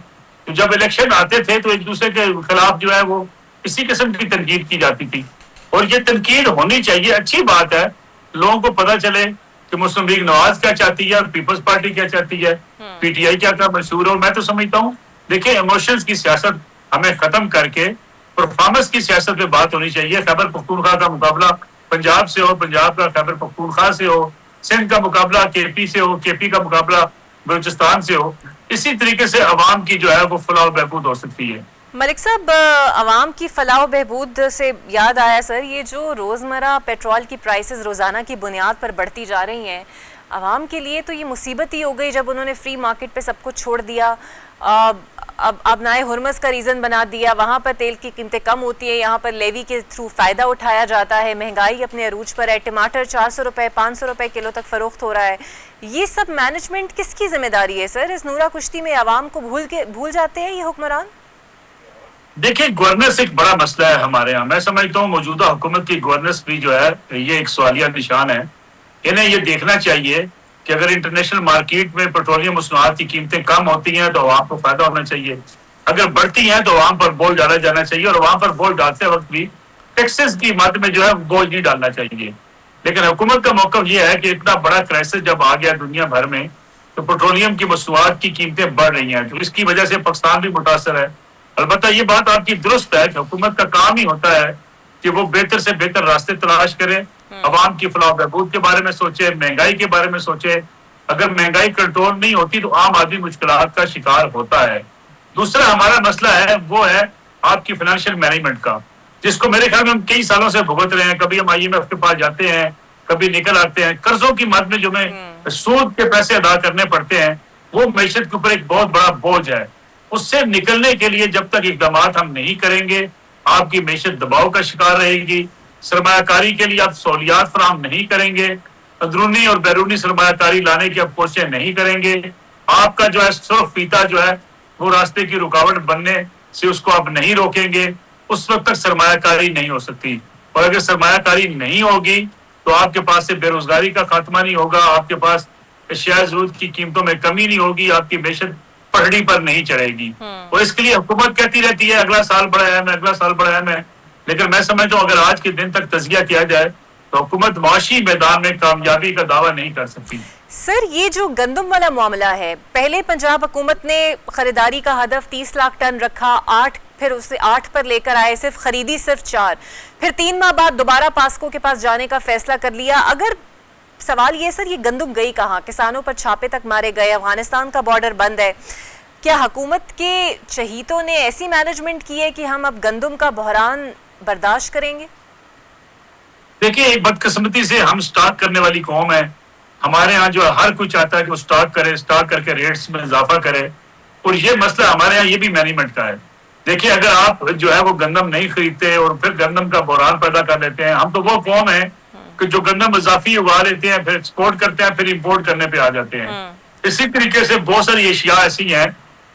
तो जब इलेक्शन आते थे तो एक दूसरे के खिलाफ जो है वो इसी किस्म की तनकीद की जाती थी, और ये तनकीद होनी चाहिए। अच्छी बात है, लोगों को पता चले कि मुस्लिम लीग नवाज क्या चाहती है, पीपल्स पार्टी क्या चाहती है, पीटीआई क्या क्या मंशूर है। और मैं तो समझता हूँ, देखिए, इमोशंस की सियासत हमें खत्म करके परफॉर्मेंस की सियासत पे बात होनी चाहिए। खैबर पख्तूनख्वा का मुकाबला पंजाब से हो, पंजाब का खैबर पख्तूनख्वा से हो, सिंध का मुकाबला केपी से हो, केपी का मुकाबला बलूचिस्तान से हो। इसी तरीके से अवाम की जो है वो फलाह बहबूद हो सकती है। मलिक साहब, अवाम की फलाह बहबूद से याद आया सर, ये जो रोज़मर्रा पेट्रोल की प्राइसेस रोज़ाना की बुनियाद पर बढ़ती जा रही हैं, अवाम के लिए तो ये मुसीबत ही हो गई जब उन्होंने फ्री मार्केट पे सब कुछ छोड़ दिया। अब नाए हुरमस का रीज़न बना दिया, वहाँ पर तेल की कीमतें कम होती है, यहाँ पर लेवी के थ्रू फ़ायदा उठाया जाता है, महंगाई अपने अरूज पर है, टमाटर 400 रुपये 500 रुपये किलो तक फ़रोख्त हो रहा है। ये सब मैनेजमेंट किसकी जिम्मेदारी है सर? इस नूरा कुश्ती में आवाम को भूल जाते हैं ये हुक्मरान? देखिए, गवर्नेंस एक बड़ा मसला है हमारे यहाँ। मैं समझता हूँ मौजूदा हुकूमत की गवर्नेंस भी जो है ये एक सवालिया निशान है। इन्हें ये देखना चाहिए कि अगर इंटरनेशनल मार्केट में पेट्रोलियम मसनूआत की कीमतें कम होती हैं तो अवाम को फायदा होना चाहिए, अगर बढ़ती हैं तो अवाम पर बोझ डाला जाना चाहिए, और अवाम पर बोझ डालते वक्त भी टैक्सेस की मद में जो है बोझ नहीं डालना चाहिए। लेकिन हुकूमत का मौक़िफ़ ये है कि इतना बड़ा क्राइसिस जब आ गया दुनिया भर में, तो पेट्रोलियम की मसनूआत की कीमतें बढ़ रही हैं, तो इसकी वजह से पाकिस्तान भी मुतासर है। अलबत्ता ये बात आपकी दुरुस्त है कि हुकूमत का काम ही होता है कि वो बेहतर से बेहतर रास्ते तलाश करे, अवाम की फलाह बहबूद के बारे में सोचे, महंगाई के बारे में सोचे। अगर महंगाई कंट्रोल नहीं होती तो आम आदमी मुश्किलात का शिकार होता है। दूसरा हमारा मसला है वो है आपकी फाइनेंशियल मैनेजमेंट का, जिसको मेरे ख्याल में हम कई सालों से भुगत रहे हैं। कभी हम IMF के पास जाते हैं, कभी निकल आते हैं, कर्जों की मद में जो हमें सूद के पैसे अदा करने पड़ते हैं, वो मैशत के ऊपर एक बहुत बड़ा बोझ है। उससे निकलने के लिए जब तक इकदाम हम नहीं करेंगे, आपकी मैशत दबाव का शिकार रहेगी। सरमायाकारी के लिए आप सहूलियात फराहम नहीं करेंगे, अंदरूनी और बैरूनी सरमायाकारी लाने की आप कोशिशें नहीं करेंगे, आपका जो है सुर्ख फीता जो है वो रास्ते की रुकावट बनने से उसको आप नहीं रोकेंगे, उस वक्त तक सरमायाकारी नहीं हो सकती। और अगर सरमायाकारी नहीं होगी तो आपके पास से बेरोजगारी का खात्मा नहीं होगा, आपके पास अशिया ज़रूरत की कीमतों में कमी नहीं होगी, आपकी मैशत पटड़ी पर नहीं चढ़ेगी। और इसके लिए हुकूमत कहती रहती है अगला साल बड़ा अहम है, अगला साल बड़ा अहम है, लेकिन मैं समझता हूँ अगर आज के दिन तक तज़किया किया जाए तो हुकूमत माशी मैदान में कामयाबी का दावा नहीं कर सकती। सर, ये जो गंदम वाला मामला है, पहले पंजाब हुकूमत ने खरीदारी का हदफ 30 लाख टन रखा, 8 फिर उसे 8 पर लेकर आए, सिर्फ खरीदी सिर्फ 4, फिर 3 माह बाद दोबारा पास्को के पास जाने का फैसला कर लिया। अगर सवाल ये सर, ये गंदम गई कहाँ? किसानों पर छापे तक मारे गए, अफगानिस्तान का बॉर्डर बंद है, क्या हुकूमत के चहीतों ने ऐसी मैनेजमेंट की है कि हम अब गंदम का बहरान बर्दाश्त करेंगे? देखिए, एक बदकिस्मती से हम स्टॉक करने वाली कौम है। हमारे यहाँ जो हर कोई चाहता है कि वो स्टॉक करे, स्टॉक करके रेट्स में इजाफा करे, और ये मसला हमारे यहाँ ये भी मैनेजमेंट का है। देखिए, अगर आप जो है वो गंदम नहीं खरीदते और फिर गंदम का बहरान पैदा कर लेते हैं, हम तो वो कौम है कि जो गंदम इजाफी उगा लेते हैं, फिर एक्सपोर्ट करते हैं, फिर इंपोर्ट करने पे आ जाते हैं। इसी तरीके से बहुत सारी एशिया ऐसी हैं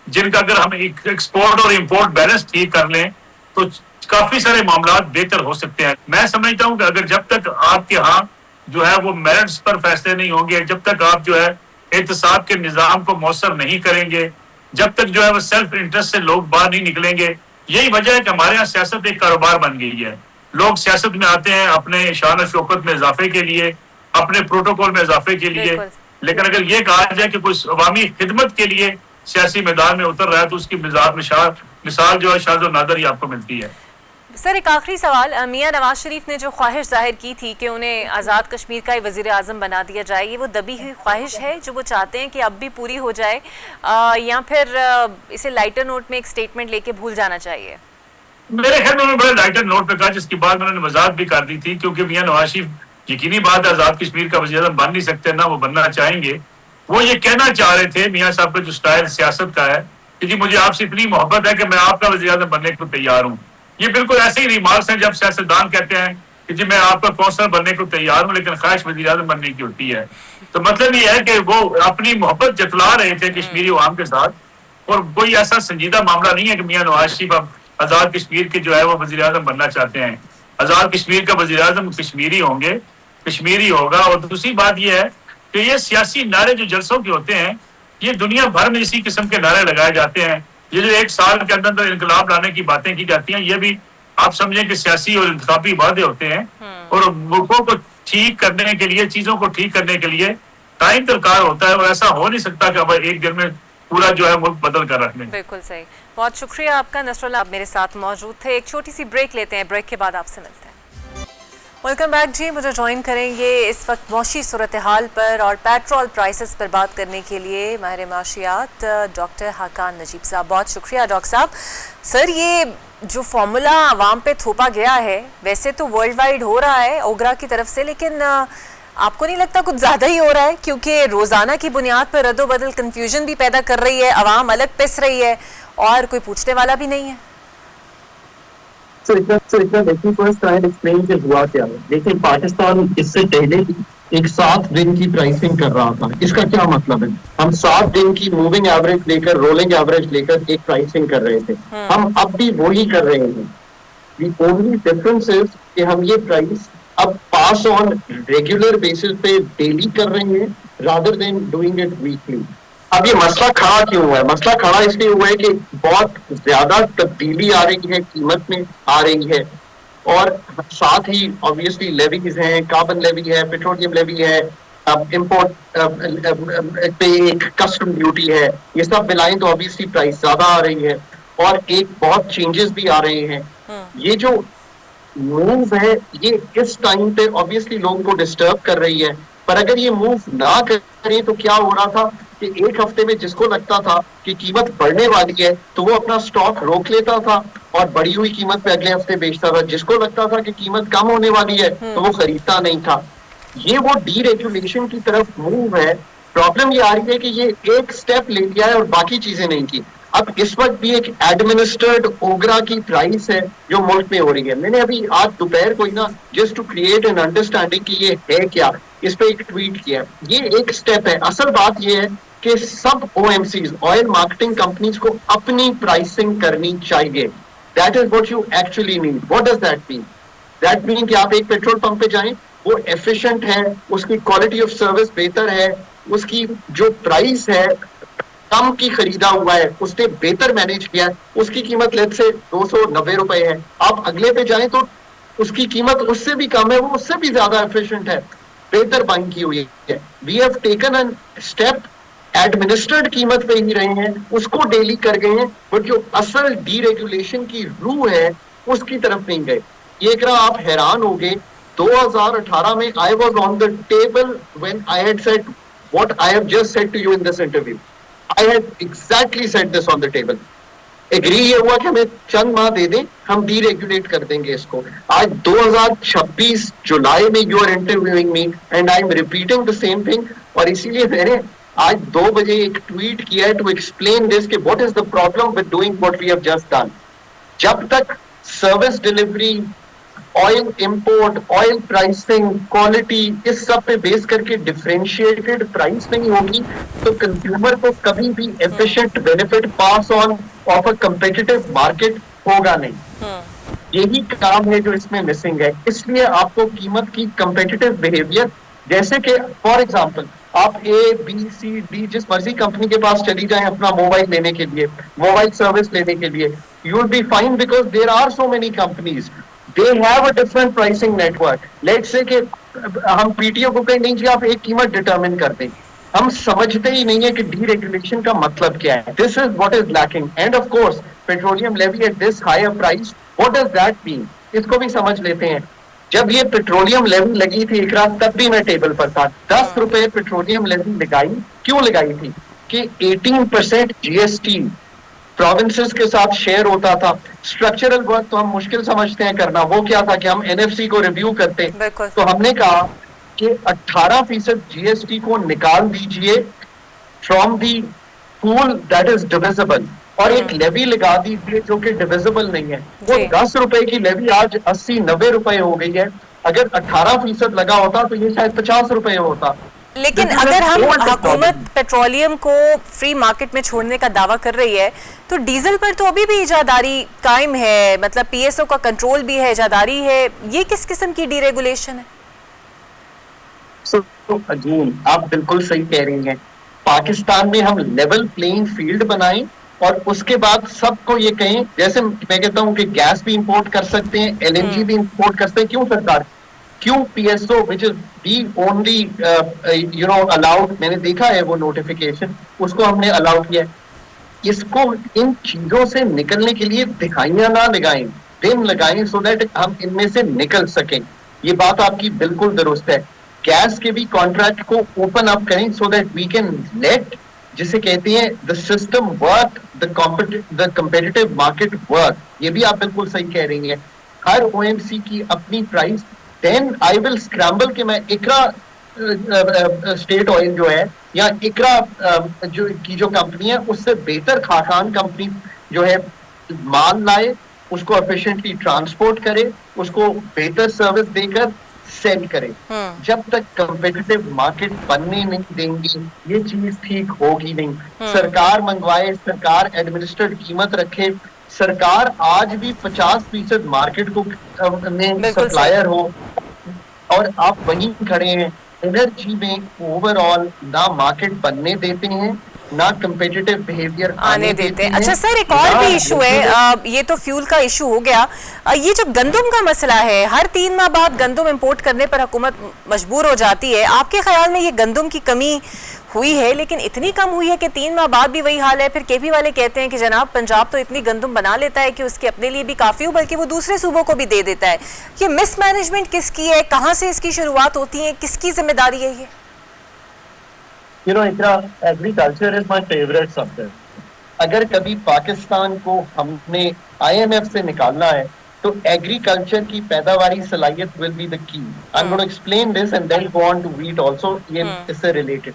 जिनका अगर हम एक्सपोर्ट और इंपोर्ट बैलेंस ठीक कर लें तो काफी सारे मामला बेहतर हो सकते हैं। मैं समझता हूँ कि अगर जब तक आपके यहाँ जो है वो मेरिट्स पर फैसले नहीं होंगे, जब तक आप जो है एहतसाब के निजाम को मौसर नहीं करेंगे, जब तक जो है वो सेल्फ इंटरेस्ट से लोग बाहर नहीं निकलेंगे, यही वजह है कि हमारे यहाँ सियासत एक कारोबार बन गई है। लोग सियासत में आते हैं अपने शान और शौकत में इजाफे के लिए, अपने प्रोटोकॉल में इजाफे के लिए, लेकिन अगर ये कहा जाए कि कोई अवामी खिदमत के लिए सियासी मैदान में उतर रहा है तो उसकी मिसाल जो है शाहजो नादर ही आपको मिलती है। सर, एक आखिरी सवाल, मियां नवाज शरीफ ने जो ख्वाहिश जाहिर की थी कि उन्हें आज़ाद कश्मीर का वज़ीर आज़म बना दिया जाए, ये वो दबी हुई ख्वाहिश है जो वो चाहते हैं कि अब भी पूरी हो जाए, या फिर इसे लाइटर नोट में एक स्टेटमेंट लेके भूल जाना चाहिए? मेरे ख्याल में उन्होंने बड़े लाइटर नोट पे कहा, जिसके बाद उन्होंने मजाक भी कर दी थी, क्योंकि मियां नवाज शरीफ, यकीनी बात है, आज़ाद कश्मीर का वज़ीर आज़म बन नहीं सकते, ना वो बनना चाहेंगे। वो ये कहना चाह रहे थे, मियां साहब का जो स्टाइल सियासत का है कि जी मुझे आपसे इतनी मोहब्बत है कि मैं आपका वज़ीर आज़म बनने को तैयार हूँ। ये बिल्कुल ऐसे ही रिमार्क्स हैं जब सियासतदान कहते हैं कि जी मैं आपका कौंसलर बनने को तैयार हूँ लेकिन ख्वाहिश वज़ीर आज़म बनने की होती है। तो मतलब ये है कि वो अपनी मोहब्बत जतला रहे थे कश्मीरी अवाम के साथ, और कोई ऐसा संजीदा मामला नहीं है कि मियां नवाज शरीफ अब आज़ाद कश्मीर के जो है वो वज़ीर आज़म बनना चाहते हैं। आज़ाद कश्मीर का वज़ीर आज़म कश्मीरी होंगे, कश्मीरी होगा। और दूसरी बात यह है कि ये सियासी नारे जो जलसों के होते हैं, ये दुनिया भर में इसी किस्म के नारे लगाए जाते हैं। ये जो एक साल के अंदर अंदर इनकलाब लाने की बातें की जाती हैं, ये भी आप समझें कि सियासी और इंतखाबी वादे होते हैं। और मुल्कों को ठीक करने के लिए, चीजों को ठीक करने के लिए टाइम दरकार होता है, और ऐसा हो नहीं सकता कि अब एक दिन में पूरा जो है मुल्क बदल कर रख लें। बिल्कुल सही, बहुत शुक्रिया आपका नसरुल्लाह, आप मेरे साथ मौजूद थे। एक छोटी सी ब्रेक लेते हैं, ब्रेक के बाद आपसे मिलते हैं। वेलकम बैक जी, मुझे ज्वाइन करेंगे इस वक्त मौशी सूरत हाल पर और पेट्रोल प्राइसेस पर बात करने के लिए माहिर माशियात डॉक्टर हाकान नजीब साहब। बहुत शुक्रिया डॉक्टर साहब। सर, ये जो फार्मूला आवाम पे थोपा गया है, वैसे तो वर्ल्ड वाइड हो रहा है ओगरा की तरफ से, लेकिन आपको नहीं लगता कुछ ज़्यादा ही हो रहा है? क्योंकि रोज़ाना की बुनियाद पर रद्दोबदल कन्फ्यूजन भी पैदा कर रही है, आवाम अलग पिस रही है और कोई पूछने वाला भी नहीं है। देखिए, फर्स्ट आई एक्सप्लेन कि हुआ क्या है। देखिए, पाकिस्तान इससे पहले एक 7 दिन की प्राइसिंग कर रहा था। इसका क्या मतलब है? हम 7 दिन की मूविंग एवरेज लेकर, रोलिंग एवरेज लेकर एक प्राइसिंग कर रहे थे। हम अब भी वही कर रहे हैं। The only difference is कि हम ये प्राइस अब पास ऑन रेगुलर बेसिस पे डेली कर रहे हैं rather than doing it weekly. अब ये मसला खड़ा क्यों हुआ है? मसला खड़ा इसलिए हुआ है कि बहुत ज्यादा तब्दीली आ रही है, कीमत में आ रही है, और साथ ही ऑब्वियसली लेवीज हैं, कार्बन लेवी है, पेट्रोलियम लेवी है, इम्पोर्ट पे एक कस्टम ड्यूटी है। ये सब मिलाएं तो ऑब्वियसली प्राइस ज्यादा आ रही है, और एक बहुत चेंजेस भी आ रहे हैं। ये जो मूव है ये इस टाइम पे ऑब्वियसली लोगों को डिस्टर्ब कर रही है, पर अगर ये मूव ना करें तो क्या हो रहा था कि एक हफ्ते में जिसको लगता था कि कीमत बढ़ने वाली है तो वो अपना स्टॉक रोक लेता था और बढ़ी हुई कीमत पे अगले हफ्ते बेचता था। जिसको लगता था कि कीमत कम होने वाली है तो वो खरीदता नहीं था। ये वो डीरेगुलेशन की तरफ मूव है। प्रॉब्लम ये आ रही है कि ये एक स्टेप ले लिया है और बाकी चीजें नहीं की। अब इस वक्त भी एक एडमिनिस्ट्रेड ओगरा की प्राइस है जो मुल्क में हो रही है। मैंने अभी आज दोपहर को ही ना just to create an understanding कि ये है क्या, इस पे एक ट्वीट किया। ये एक स्टेप है। असल बात ये है कि सब OMCs, ऑयल मार्केटिंग कंपनीज को अपनी प्राइसिंग करनी चाहिए। That is what you actually need. What does that mean? That mean कि आप एक पेट्रोल पंप पे जाएं, वो एफिशिएंट है, उसकी क्वालिटी ऑफ सर्विस बेहतर है, उसकी जो प्राइस है कम की खरीदा हुआ है, उसने बेहतर मैनेज किया है, उसकी कीमत लेट से 290 रुपए है। आप अगले पे जाएं तो उसकी कीमत उससे भी कम है, वो उससे भी ज्यादा एफिशिएंट है, बेहतर बाइंग की हुई है। We have taken an step, administered कीमत पे ही रहे हैं, उसको डेली कर गए हैं, बट जो असल डीरेगुलेशन की रूह है उसकी तरफ नहीं गए। ये करा आप हैरान हो गए। 2018 में I was on the table when I had said what I have just said to you in this interview. I have exactly set this on the table. Agree ये हुआ कि हमें चंद माह दे दें, हम डीरेगुलेट कर देंगे इसको। आज 2026 जुलाई में you are interviewing me and I am repeating the same thing. और इसीलिए मैंने आज 2 बजे एक ट्वीट किया है टू एक्सप्लेन दिस कि what is the problem with doing what we have just done. जब तक service delivery, oil import, oil pricing, quality, इस सब पे बेस करके डिफरेंशिएटेड प्राइस नहीं होगी तो कंज्यूमर को कभी भी efficient benefit pass on of a competitive market होगा नहीं। यही काम है जो इसमें मिसिंग है। इसलिए आपको कीमत की कंपेटिटिव बिहेवियर, जैसे कि फॉर एग्जांपल आप ए बी सी डी जिस मर्जी कंपनी के पास चली जाएं अपना मोबाइल लेने के लिए, मोबाइल सर्विस लेने के लिए, you will be fine because there are so many companies, they have a different pricing network. Let's say कि हम पीटीओ को कहें नहीं जी आप एक कीमत डिटरमिन कर दें, हम समझते ही नहीं है कि डीरेगुलेशन का मतलब क्या है। This is what is lacking. And of course petroleum levy at this higher price, what does that mean, इसको भी समझ लेते हैं। जब ये पेट्रोलियम लेवी लगी थी एक रात, तब भी मैं टेबल पर था। 10 रुपए पेट्रोलियम लेवी लगाई, क्यों लगाई थी कि 18% जीएसटी प्रोविंसेस के साथ शेयर होता था। स्ट्रक्चरल वर्क तो हम मुश्किल समझते हैं करना, वो क्या था कि हम एनएफसी को रिव्यू करते, तो हमने कहा कि 18% जीएसटी को निकाल दीजिए from the pool that is divisible और एक लेवी लगा दीजिए जो कि डिविजिबल नहीं है। वो 10 रुपए की लेवी आज 80-90 रुपए हो गई है। अगर 18% लगा होता तो ये शायद 50 रुपए होता। लेकिन अगर हम हुकूमत पेट्रोलियम को फ्री मार्केट में छोड़ने का दावा कर रही है तो डीजल पर तो अभी भी इजादारी कायम है, मतलब पीएसओ का कंट्रोल भी है, इजादारी है। ये किस किस्म की डीरेगुलेशन है? आप बिल्कुल सही कह रही हैं। पाकिस्तान में हम लेवल प्लेइंग फील्ड बनाएं और उसके बाद सबको ये कहें, जैसे मैं कहता हूं कि गैस भी इंपोर्ट कर सकते हैं, एलएनजी भी इंपोर्ट कर सकते हैं। क्यों सरकार, क्यों PSO which is the only allowed, मैंने देखा है वो नोटिफिकेशन, उसको हमने अलाउ किया है। इसको इन चीजों से निकलने के लिए दिखाइयां ना लगाएं, दिन लगाएं सो दैट हम इनमें से निकल सकें। ये बात आपकी बिल्कुल दुरुस्त है। गैस के भी कॉन्ट्रैक्ट को ओपन अप करें so that we can let, जिसे कहते हैं the system work, the competitive market work. ये भी आप बिल्कुल सही कह रही हैं। हर ओएमसी की अपनी price, then I will scramble कि मैं इकरा स्टेट ऑयल जो है या इकरा जो कंपनी है उससे बेहतर खाकान कंपनी जो है माल लाए, उसको एफिशिएंटली ट्रांसपोर्ट करे, उसको बेहतर सर्विस देकर सेल करें। जब तक कंपेटिटिव मार्केट बनने नहीं देंगे ये चीज ठीक होगी नहीं। सरकार मंगवाए, सरकार एडमिनिस्ट्रेट कीमत रखे, सरकार आज भी 50% मार्केट को में सप्लायर हो और आप वहीं खड़े हैं। एनर्जी में ओवरऑल ना मार्केट बनने देते हैं, ना कंपेटिटिव बिहेवियर आने देते हैं। अच्छा सर, एक और भी इशू है, ये तो फ्यूल का इशू हो गया, ये जो गंदम का मसला है, हर 3 माह बाद गंदम इंपोर्ट करने पर हुकूमत मजबूर हो जाती है। आपके ख्याल में ये गंदम की कमी हुई है, लेकिन इतनी कम हुई है कि 3 माह बाद भी वही हाल है? फिर केपी वाले कहते हैं कि जनाब पंजाब तो इतनी गंदम बना लेता है कि उसके अपने लिए भी काफी हो, बल्कि वो दूसरे सूबों को भी दे देता है। ये मिसमैनेजमेंट किसकी है, कहाँ से इसकी शुरुआत होती है, किसकी जिम्मेदारी है ये? You know, agriculture is my favourite subject. अगर कभी पाकिस्तान को हमने आईएमएफ से निकालना है तो एग्रीकल्चर की पैदावारी सलाहियत will be the key. I am going to explain this and then go on to wheat also. ये इससे रिलेटेड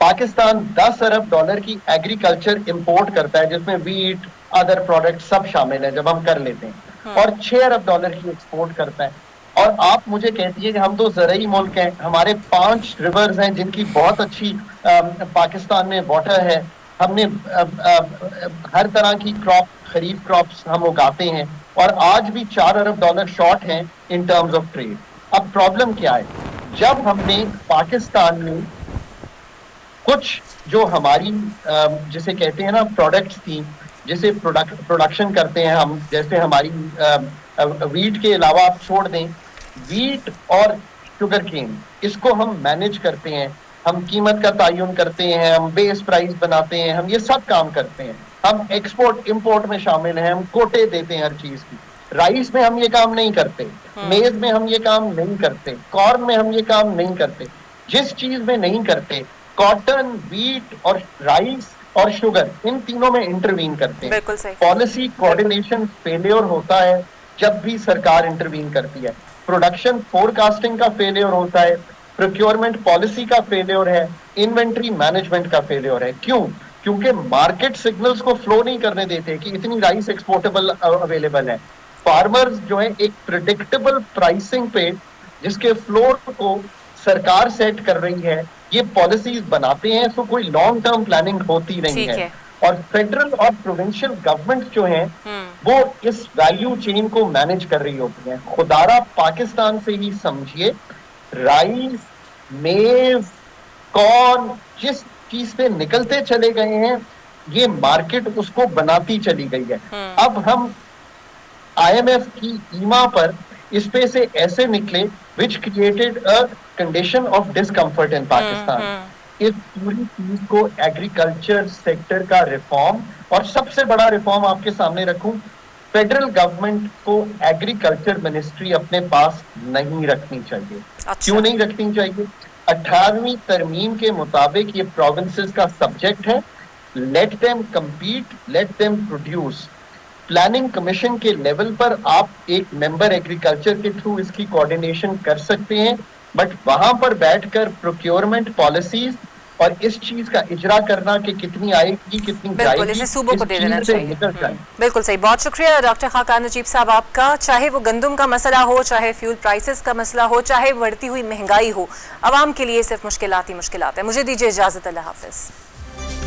पाकिस्तान 10 अरब डॉलर की एग्रीकल्चर इंपोर्ट करता है, जिसमें व्हीट, अदर प्रोडक्ट सब शामिल है जब हम कर लेते हैं, और 6 अरब डॉलर की एक्सपोर्ट करता है। और आप मुझे कहती है कि हम तो ज़रई मुल्क हैं, हमारे 5 रिवर्स हैं जिनकी बहुत अच्छी पाकिस्तान में वाटर है, हमने हर तरह की क्रॉप, खरीफ क्रॉप्स हम उगाते हैं, और आज भी 4 अरब डॉलर शॉर्ट हैं इन टर्म्स ऑफ ट्रेड। अब प्रॉब्लम क्या है, जब हमने पाकिस्तान में कुछ जो हमारी जिसे कहते हैं ना प्रोडक्ट्स थी, जिसे प्रोडक्शन करते हैं हम, जैसे हमारी व्हीट के अलावा आप छोड़ दें, व्हीट और शुगर केन, इसको हम मैनेज करते हैं, हम कीमत का तयन करते हैं, हम बेस प्राइस बनाते हैं, हम ये सब काम करते हैं, हम एक्सपोर्ट इंपोर्ट में शामिल हैं, हम कोटे देते हैं हर चीज की। राइस में हम ये काम नहीं करते, मेज में हम ये काम नहीं करते, कॉर्न में हम ये काम नहीं करते। जिस चीज में नहीं करते, कॉटन, व्हीट और राइस और शुगर, इन तीनों में इंटरवीन करते हैं। बिल्कुल सही। पॉलिसी कोऑर्डिनेशन फेलियर होता है जब भी सरकार इंटरवीन करती है। प्रोडक्शन फोरकास्टिंग का फेलियर होता है, प्रोक्योरमेंट पॉलिसी का फेलियर है, इन्वेंट्री मैनेजमेंट का फेलियर है। क्यों? क्योंकि मार्केट सिग्नल्स को फ्लो नहीं करने देते कि इतनी राइस एक्सपोर्टेबल अवेलेबल है। फार्मर्स जो है एक प्रिडिक्टेबल प्राइसिंग पे जिसके फ्लोर को सरकार सेट कर रही है, ये पॉलिसीज बनाते हैं, तो कोई लॉन्ग टर्म प्लानिंग होती नहीं है। और फेडरल और प्रोविंशियल गवर्नमेंट जो हैं वो इस वैल्यू चेन को मैनेज कर रही होती हैं। खुदारा पाकिस्तान से ही समझिए, राइस, मेज, कॉर्न जिस चीज से निकलते चले गए हैं, ये मार्केट उसको बनाती चली गई है। अब हम IMF की ईमा पर इस पे से ऐसे निकले which created a condition of discomfort in Pakistan। इस पूरी चीज को एग्रीकल्चर सेक्टर का रिफॉर्म, और सबसे बड़ा रिफॉर्म आपके सामने रखूं, फेडरल गवर्नमेंट को एग्रीकल्चर मिनिस्ट्री अपने पास नहीं रखनी चाहिए। क्यों नहीं रखनी चाहिए? 18वीं तरमीम के मुताबिक ये प्रोविंसेस का सब्जेक्ट है। Let them compete, let them produce. Planning commission के लेवल पर आप एक मेंबर एग्रीकल्चर के थ्रू इसकी कोऑर्डिनेशन कर सकते हैं, बट वहां पर बैठकर प्रोक्योरमेंट पॉलिसीज और इस चीज का इजरा करना कि कितनी आएगी कितनी जाएगी, इसे सूबों को दे देना चाहिए। बिल्कुल सही। बहुत शुक्रिया डॉक्टर खाकान नजीब साहब आपका। चाहे वो गंदम का मसला हो, चाहे फ्यूल प्राइसेस का मसला हो, चाहे बढ़ती हुई महंगाई हो, आवाम के लिए सिर्फ मुश्किलात ही मुश्किलात है। मुझे दीजिए इजाजत, अल्लाह हाफिज।